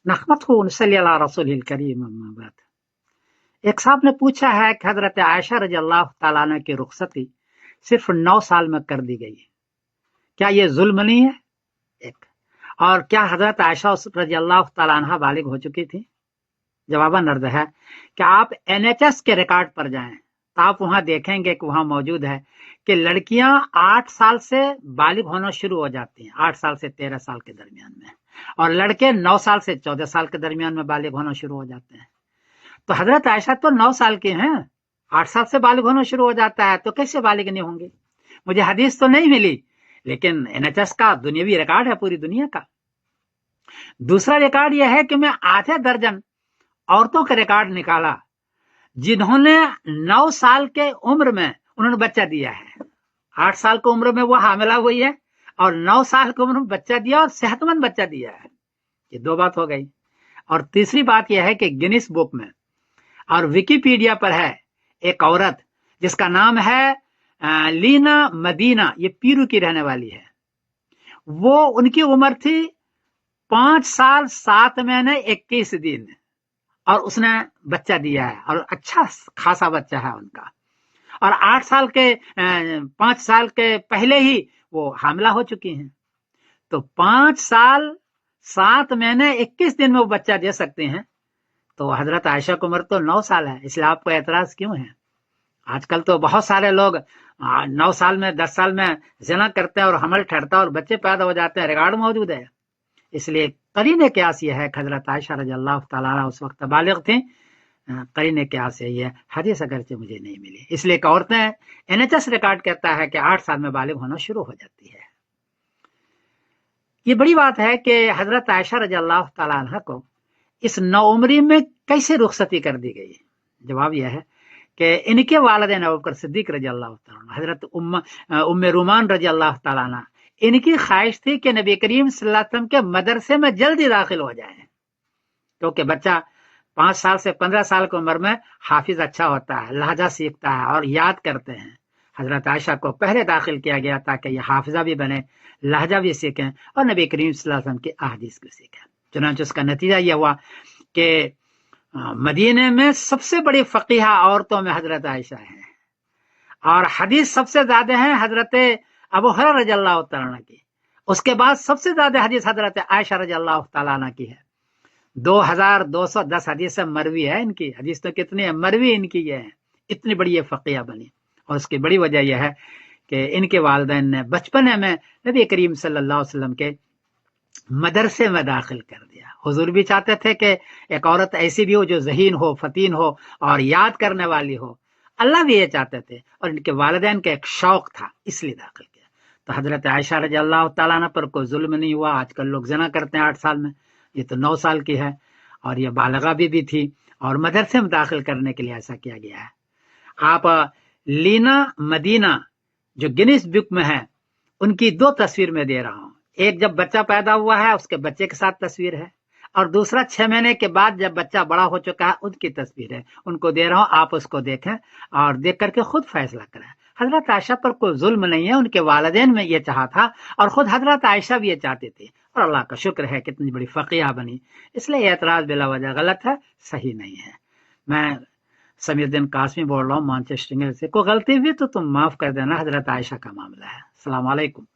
नहमदुहु व नसल्ली अला रसूलिल करीम, अम्मा बाद। एक साहब ने पूछा है कि हजरत आयशा रजी अल्लाह तआला अन्हा की रुखसती सिर्फ 9 साल में कर दी गई, क्या ये जुल्म नहीं है? एक और क्या हजरत आयशा रजी अल्लाह तआला अन्हा बालिग हो चुकी थी? जवाबन अर्ज है कि आप NHS के रिकॉर्ड पर जाएं तो आप वहां देखेंगे कि वहां मौजूद है कि लड़कियां 8 साल से बालिग होना शुरू हो जाती हैं, 8 साल से 13 साल के दरमियान में, और लड़के 9 साल से 14 साल के दरमियान में बालिग होना शुरू हो जाते हैं। तो हजरत आयशा तो 9 साल की हैं, 8 साल से बालिग होना शुरू हो जाता है, तो कैसे बालिग नहीं होंगे? मुझे हदीस तो नहीं मिली, लेकिन NHS का दुनियावी रिकॉर्ड है पूरी दुनिया का। दूसरा रिकॉर्ड यह है कि मैं आधे दर्जन औरतों का रिकॉर्ड निकाला जिन्होंने 9 साल के उम्र में उन्होंने बच्चा दिया है। 8 साल की उम्र में वो हामिला हुई है और 9 साल की उम्र में बच्चा दिया और सेहतमंद बच्चा दिया है। ये 2 बात हो गई। और तीसरी बात यह है कि गिनीज बुक में और विकिपीडिया पर है एक औरत जिसका नाम है लीना मदीना, ये पीरू की रहने वाली है। वो उनकी उम्र थी 5 साल 7 महीने 21 दिन और उसने बच्चा दिया है और अच्छा खासा बच्चा है उनका। और 8 साल के 5 साल के पहले ही वो हामिला हो चुकी हैं। तो 5 साल 7 महीने 21 दिन में वो बच्चा दे सकते हैं। तो हजरत आयशा की उम्र तो 9 साल है, इसलिए आपको एतराज क्यों है? आजकल तो बहुत सारे लोग 9 साल में 10 साल में ज़िना करते हैं और हमल ठहरता है और बच्चे पैदा हो जाते हैं, रिकॉर्ड मौजूद है। इसलिए करीने क्यास यह है कि हजरत आयशा रज़ी अल्लाह तआला अन्हा उस वक्त बालिग थी। करीने क्यास यही है, हदीस अगरचे मुझे नहीं मिली। इसलिए औरतें NHS रिकॉर्ड कहता है कि 8 साल में बालिग होना शुरू हो जाती है। ये बड़ी बात है कि हजरत आयशा रज़ी अल्लाह तआला अन्हा को इस नौउम्री में कैसे रुखसती कर दी गई? जवाब यह है कि इनके वालिदैन अबू बकर सिद्दीक रज़ी अल्लाह तआला अन्हु, हजरत उम्मे रूमान रज़ी अल्लाह तआला अन्हा, इनकी ख्वाहिश थी कि नबी करीम सल्लल्लाहु अलैहि वसल्लम के मदरसे में जल्दी दाखिल हो जाए, क्योंकि बच्चा 5 साल से 15 साल की उम्र में हाफिज अच्छा होता है, लहजा सीखता है और याद करते हैं। हजरत आयशा को पहले दाखिल किया गया ताकि ये हाफिजा भी बने, लहजा भी सीखें और नबी करीम सल्लल्लाहु अलैहि वसल्लम की अहादीस को सीखें। चुनांचे उसका नतीजा यह हुआ कि मदीने में सबसे बड़ी फकीहा औरतों में हजरत आयशा है और हदीस सबसे ज्यादा है हजरत अबू हुरैरा रज़ी अल्लाह तआला अन्हु की। उसके बाद सबसे ज्यादा हदीस हजरत आयशा रज़ी अल्लाह तआला अन्हा की है। 2210 हदीस मरवी है इनकी। हदीस तो कितनी है, मरवी इनकी ये है। इतनी बड़ी ये फकीहा बनी और उसकी बड़ी वजह यह है कि इनके वालिदैन ने बचपने में नबी करीम सल्लल्लाहु अलैहि वसल्लम के मदरसे में दाखिल कर दिया। हुजूर भी चाहते थे कि एक औरत ऐसी भी हो जो ज़हीन हो, फतीन हो और याद करने वाली हो। अल्लाह भी ये चाहते थे और इनके वालिदैन का एक शौक था, इसलिए दाखिल किया। तो हजरत आयशा रज़ी अल्लाह तआला अन्हा पर कोई जुल्म नहीं हुआ। आजकल लोग ज़िना करते हैं 8 साल में, ये तो 9 साल की है और ये बालिगा भी थी और मदरसे में दाखिल करने के लिए ऐसा किया गया है। आप लीना मदीना जो गिनीज बुक में है उनकी 2 तस्वीर में दे रहा हूं। एक जब बच्चा पैदा हुआ है उसके बच्चे के साथ तस्वीर है और दूसरा 6 महीने के बाद जब बच्चा बड़ा हो चुका है उनकी तस्वीर है। उनको दे रहा हूं, आप उसको देखें और देख करके खुद फैसला करें। हजरत आयशा पर कोई जुल्म नहीं है, उनके वालिदैन में ये चाहा था और खुद हजरत आयशा भी ये चाहती थी और अल्लाह का शुक्र है कितनी बड़ी फकीहा बनी। इसलिए एतराज बिला वजह गलत है, सही नहीं है। मैं समीउद्दीन कासमी बोल रहा हूँ मैनचेस्टर से। कोई गलती हुई तो तुम माफ कर देना, हजरत आयशा का मामला है। अस्सलाम वालेकुम।